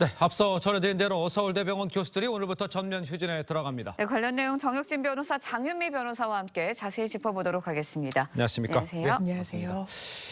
네, 앞서 전해드린 대로 서울대병원 교수들이 오늘부터 전면 휴진에 들어갑니다. 네, 관련 내용 정혁진 변호사, 장윤미 변호사와 함께 자세히 짚어보도록 하겠습니다. 안녕하십니까? 안녕하세요. 네, 안녕하세요.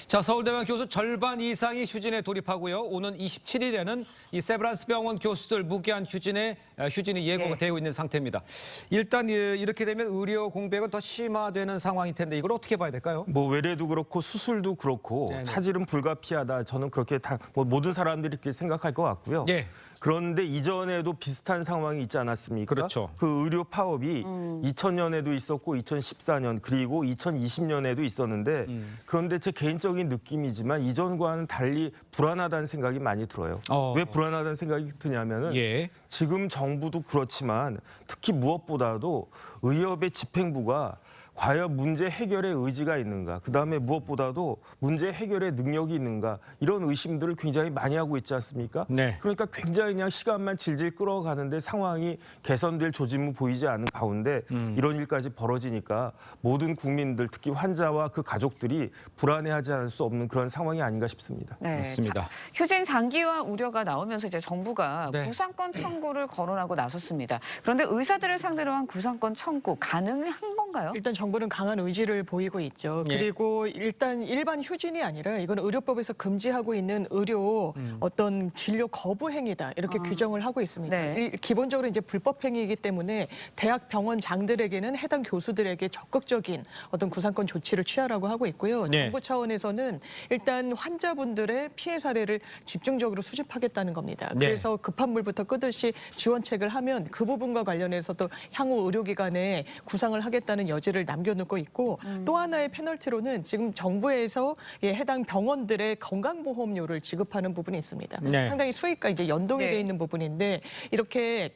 자, 서울대병원 교수 절반 이상이 휴진에 돌입하고요. 오는 27일에는 이 세브란스 병원 교수들 무기한 휴진이 예고가 되고 있는 상태입니다. 일단 이렇게 되면 의료 공백은 더 심화되는 상황일 텐데 이걸 어떻게 봐야 될까요? 뭐 외래도 그렇고 수술도 그렇고 네네. 차질은 불가피하다. 저는 그렇게 모든 사람들이 그렇게 생각할 것 같고요. 예. 그런데 이전에도 비슷한 상황이 있지 않았습니까? 그렇죠. 그 의료 파업이 2000년에도 있었고 2014년 그리고 2020년에도 있었는데 그런데 제 개인적인 느낌이지만 이전과는 달리 불안하다는 생각이 많이 들어요. 왜 불안하다는 생각이 드냐면은 예. 지금 정부도 그렇지만 특히 무엇보다도 의협의 집행부가 과연 문제 해결의 의지가 있는가, 그다음에 무엇보다도 문제 해결의 능력이 있는가 이런 의심들을 굉장히 많이 하고 있지 않습니까? 네. 그러니까 굉장히 그냥 시간만 질질 끌어가는데 상황이 개선될 조짐은 보이지 않는 가운데 이런 일까지 벌어지니까 모든 국민들, 특히 환자와 그 가족들이 불안해하지 않을 수 없는 그런 상황이 아닌가 싶습니다. 네, 맞습니다. 휴진 장기화 우려가 나오면서 이제 정부가 네. 구상권 청구를 거론하고 나섰습니다. 그런데 의사들을 상대로 한 구상권 청구 가능한 건가요? 일단 정부는 강한 의지를 보이고 있죠. 예. 그리고 일단 일반 휴진이 아니라 이건 의료법에서 금지하고 있는 의료 어떤 진료 거부 행위다 이렇게 규정을 하고 있습니다. 네. 기본적으로 이제 불법 행위이기 때문에 대학 병원장들에게는 해당 교수들에게 적극적인 어떤 구상권 조치를 취하라고 하고 있고요. 네. 정부 차원에서는 일단 환자분들의 피해 사례를 집중적으로 수집하겠다는 겁니다. 네. 그래서 급한 물부터 끄듯이 지원책을 하면 그 부분과 관련해서도 향후 의료기관에 구상을 하겠다는 여지를 남겨놓고 있고 또 하나의 페널티로는 지금 정부에서 해당 병원들의 건강보험료를 지급하는 부분이 있습니다. 네. 상당히 수익과 이제 연동이 네. 돼 있는 부분인데 이렇게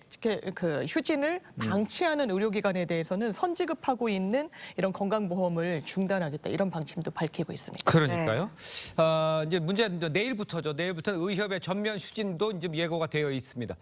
그 휴진을 방치하는 의료기관에 대해서는 선지급하고 있는 이런 건강보험을 중단하겠다 이런 방침도 밝히고 있습니다. 그러니까요. 이제 문제는 내일부터죠. 내일부터 의협의 전면 휴진도 이제 예고가 되어 있습니다.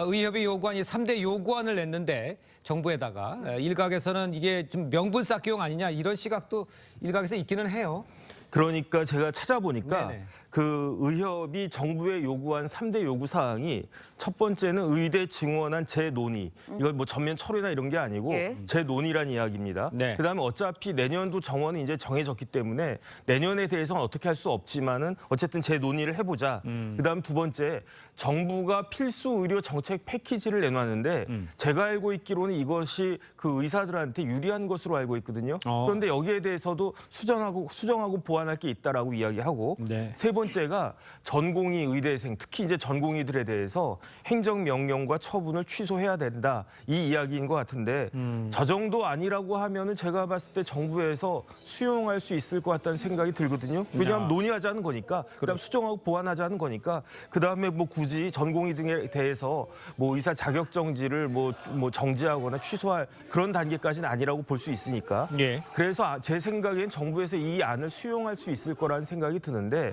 의협이 요구한 이 3대 요구안을 냈는데 정부에다가 일각에서는 이게 좀 명분 쌓기용 아니냐 이런 시각도 일각에서 있기는 해요. 그러니까 제가 찾아보니까 네네. 그 의협이 정부에 요구한 3대 요구 사항이 첫 번째는 의대 증원안 재논의. 이건 뭐 전면 철회나 이런 게 아니고 예. 재논의란 이야기입니다. 네. 그다음에 어차피 내년도 정원이 이제 정해졌기 때문에 내년에 대해서는 어떻게 할 수 없지만은 어쨌든 재논의를 해보자. 그다음 두 번째 정부가 필수 의료 정책 패키지를 내놨는데 제가 알고 있기로는 이것이 그 의사들한테 유리한 것으로 알고 있거든요. 그런데 여기에 대해서도 수정하고 보완할 게 있다라고 이야기하고 네. 세 번째가 전공의 의대생, 특히 이제 전공의들에 대해서 행정명령과 처분을 취소해야 된다. 이 이야기인 것 같은데 저 정도 아니라고 하면은 제가 봤을 때 정부에서 수용할 수 있을 것 같다는 생각이 들거든요. 왜냐하면 논의하자는 거니까, 그다음 수정하고 보완하자는 거니까, 그다음에 뭐 굳이 전공의 등에 대해서 뭐 의사 자격 정지를 뭐 정지하거나 취소할 그런 단계까지는 아니라고 볼 수 있으니까. 예. 그래서 제 생각엔 정부에서 이 안을 수용할 수 있을 거라는 생각이 드는데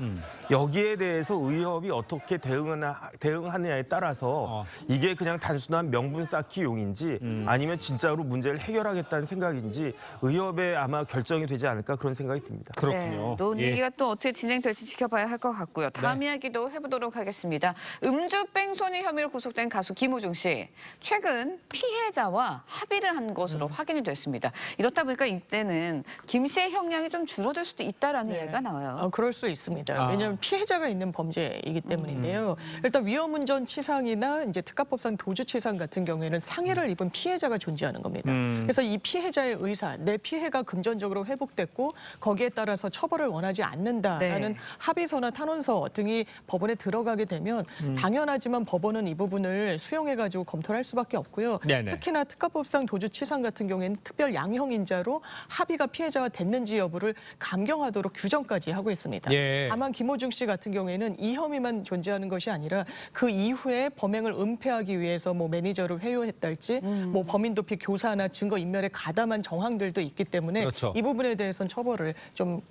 여기에 대해서 의협이 어떻게 대응하느냐에 따라서 이게 그냥 단순한 명분 쌓기용인지 아니면 진짜로 문제를 해결하겠다는 생각인지 의협에 아마 결정이 되지 않을까 그런 생각이 듭니다. 그렇군요. 네, 논의가 또 어떻게 진행될지 지켜봐야 할 것 같고요. 다음 이야기도 해보도록 하겠습니다. 음주 뺑소니 혐의로 구속된 가수 김호중 씨. 최근 피해자와 합의를 한 것으로 확인이 됐습니다. 이렇다 보니까 이때는 김 씨의 형량이 좀 줄어들 수도 있다라는 이야기가 나와요. 그럴 수 있습니다. 왜냐하면 피해자가 있는 범죄이기 때문인데요. 일단 위험운전 치상이나 이제 특가법상 도주치상 같은 경우에는 상해를 입은 피해자가 존재하는 겁니다. 그래서 이 피해자의 의사, 내 피해가 금전적으로 회복됐고 거기에 따라서 처벌을 원하지 않는다라는 네. 합의서나 탄원서 등이 법원에 들어가게 되면 당연하지만 법원은 이 부분을 수용해가지고 검토를 할 수밖에 없고요. 네네. 특히나 특가법상 도주치상 같은 경우에는 특별 양형인자로 합의가 피해자가 됐는지 여부를 감경하도록 규정까지 하고 있습니다. 예. 다만 김호중 씨 같은 경우에는 이 혐의만 존재하는 것이 아니라 그 이후에 범행을 은폐하기 위해서 뭐 매니저를 회유했달지 뭐 범인 도피 교사나 증거 인멸에 가담한 정황들도 있기 때문에 그렇죠. 이 부분에 대해서는 처벌을 좀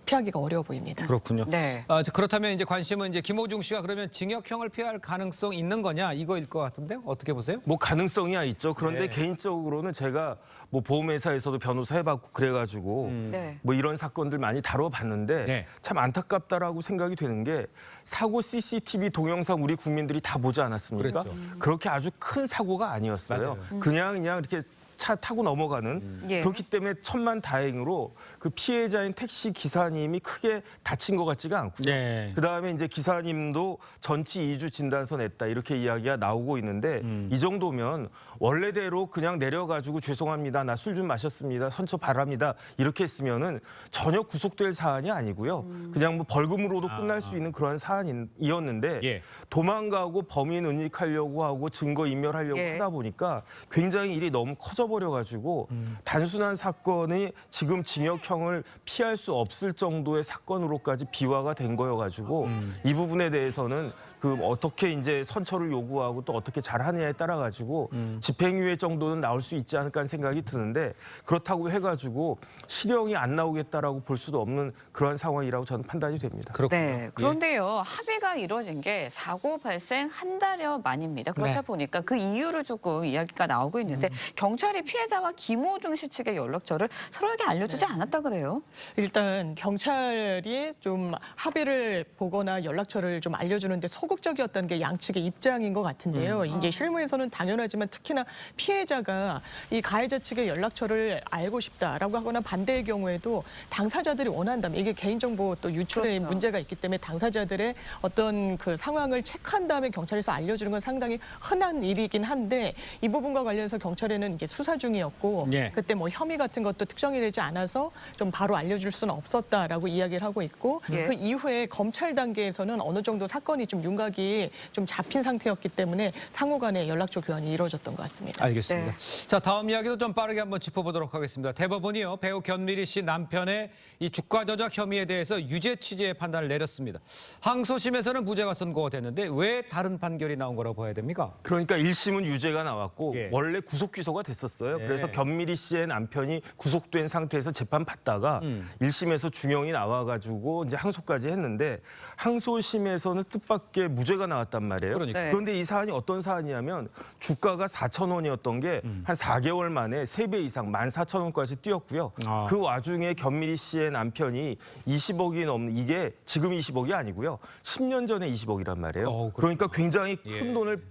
피하기가 어려워 보입니다. 그렇군요. 네. 그렇다면 이제 관심은 이제 김호중 씨가 그러면 징역형을 피할 가능성 있는 거냐 이거일 것 같은데 어떻게 보세요? 뭐 가능성이야 있죠. 그런데 네. 개인적으로는 제가 뭐 보험회사에서도 변호사 해봤고 그래가지고 네. 뭐 이런 사건들 많이 다뤄봤는데 네. 참 안타깝다라고 생각이 되는 게 사고 CCTV 동영상 우리 국민들이 다 보지 않았습니까? 그랬죠. 그렇게 아주 큰 사고가 아니었어요. 그냥 이렇게 차 타고 넘어가는 예. 그렇기 때문에 천만다행으로 그 피해자인 택시 기사님이 크게 다친 것 같지가 않고요. 네. 그다음에 이제 기사님도 전치 2주 진단서 냈다 이렇게 이야기가 나오고 있는데 이 정도면 원래대로 그냥 내려가지고 죄송합니다. 나 술 좀 마셨습니다. 선처 바랍니다. 이렇게 했으면은 전혀 구속될 사안이 아니고요. 그냥 뭐 벌금으로도 끝날 수 있는 그런 사안이었는데 예. 도망가고 범인 은닉하려고 하고 증거 인멸하려고 예. 하다 보니까 굉장히 일이 너무 커져버려가지고 단순한 사건이 지금 징역형을 피할 수 없을 정도의 사건으로까지 비화가 된 거여가지고 이 부분에 대해서는 그 어떻게 이제 선처를 요구하고 또 어떻게 잘하느냐에 따라 가지고 집행유예 정도는 나올 수 있지 않을까 하는 생각이 드는데 그렇다고 해가지고 실형이 안 나오겠다라고 볼 수도 없는 그러한 상황이라고 저는 판단이 됩니다. 그렇군요. 네. 그런데요, 합의가 이루어진 게 사고 발생 한 달여 만입니다. 그렇다 네. 보니까 그 이유를 조금 이야기가 나오고 있는데 경찰이 피해자와 김호중 씨 측의 연락처를 서로에게 알려주지 않았다 그래요. 일단 경찰이 좀 합의를 보거나 연락처를 좀 알려주는데 소극적이었다는 게 양측의 입장인 것 같은데요. 이제 실무에서는 당연하지만 특히나 피해자가 이 가해자 측의 연락처를 알고 싶다라고 하거나 반대의 경우에도 당사자들이 원한다면 이게 개인정보 또 유출의 그렇죠. 문제가 있기 때문에 당사자들의 어떤 그 상황을 체크한 다음에 경찰에서 알려주는 건 상당히 흔한 일이긴 한데 이 부분과 관련해서 경찰에는 이제 수사 중이었고 예. 그때 뭐 혐의 같은 것도 특정이 되지 않아서 좀 바로 알려줄 수는 없었다라고 이야기를 하고 있고 예. 그 이후에 검찰 단계에서는 어느 정도 사건이 좀 윤곽이 좀 잡힌 상태였기 때문에 상호 간의 연락처 교환이 이루어졌던 것 같습니다. 알겠습니다. 자, 다음 이야기도 좀 빠르게 한번 짚어보도록 하겠습니다. 대법원이요, 배우 견미리 씨 남편의 이 주가 조작 혐의에 대해서 유죄 취지의 판단을 내렸습니다. 항소심에서는 무죄가 선고가 됐는데 왜 다른 판결이 나온 거라고 봐야 됩니까? 그러니까 1심은 유죄가 나왔고 예. 원래 구속 기소가 됐었어요. 예. 그래서 견미리 씨의 남편이 구속된 상태에서 재판 받다가 1심에서 중형이 나와가지고 이제 항소까지 했는데 항소심에서는 뜻밖의 무죄가 나왔단 말이에요. 그러니까. 네. 그런데 이 사안이 어떤 사안이냐면 주가가 4,000원이었던 게 한 4개월 만에 3배 이상 14,000원까지 뛰었고요. 아. 그 와중에 견미리 씨의 남편이 20억이 넘는 이게 지금 20억이 아니고요. 10년 전에 20억이란 말이에요. 그러니까 굉장히 큰 예. 돈을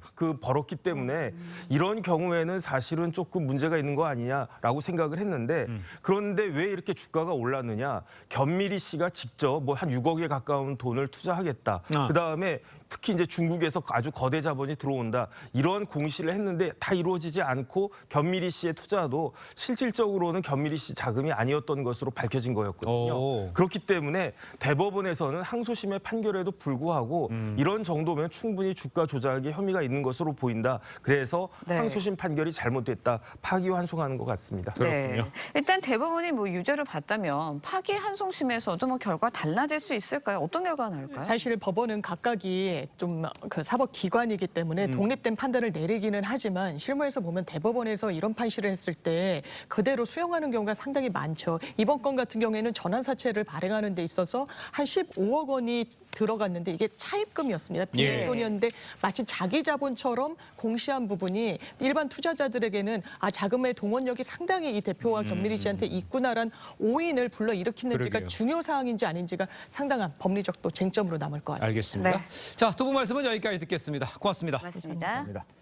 벌었기 때문에 이런 경우에는 사실은 조금 문제가 있는 거 아니냐라고 생각을 했는데 그런데 왜 이렇게 주가가 올랐느냐? 견미리 씨가 직접 뭐 한 6억에 가까운 돈을 투자하겠다. 그다음에 특히 이제 중국에서 아주 거대 자본이 들어온다. 이런 공시를 했는데 다 이루어지지 않고 견미리 씨의 투자도 실질적으로는 견미리 씨 자금이 아니었던 것으로 밝혀진 거였거든요. 오. 그렇기 때문에 대법원에서는 항소심의 판결에도 불구하고 이런 정도면 충분히 주가 조작의 혐의가 있는 것으로 보인다. 그래서 네. 항소심 판결이 잘못됐다. 파기환송하는 것 같습니다. 그렇군요. 네. 일단 대법원이 뭐 유죄를 받다면 파기환송심에서도 뭐 결과 달라질 수 있을까요? 어떤 결과가 나올까요? 사실 법원은 각각이 좀 그 사법 기관이기 때문에 독립된 판단을 내리기는 하지만 실무에서 보면 대법원에서 이런 판시를 했을 때 그대로 수용하는 경우가 상당히 많죠. 이번 건 같은 경우에는 전환사채를 발행하는 데 있어서 한 15억 원이 들어갔는데 이게 차입금이었습니다. 예. 돈이었는데 마치 자기 자본처럼 공시한 부분이 일반 투자자들에게는 자금의 동원력이 상당히 이 대표와 견미리 씨한테 있구나란 오인을 불러일으키는지가 그러게요. 중요 사항인지 아닌지가 상당한 법리적 또 쟁점으로 남을 것 같습니다. 알겠습니다. 네. 자, 두 분 말씀은 여기까지 듣겠습니다. 고맙습니다. 고맙습니다. 감사합니다.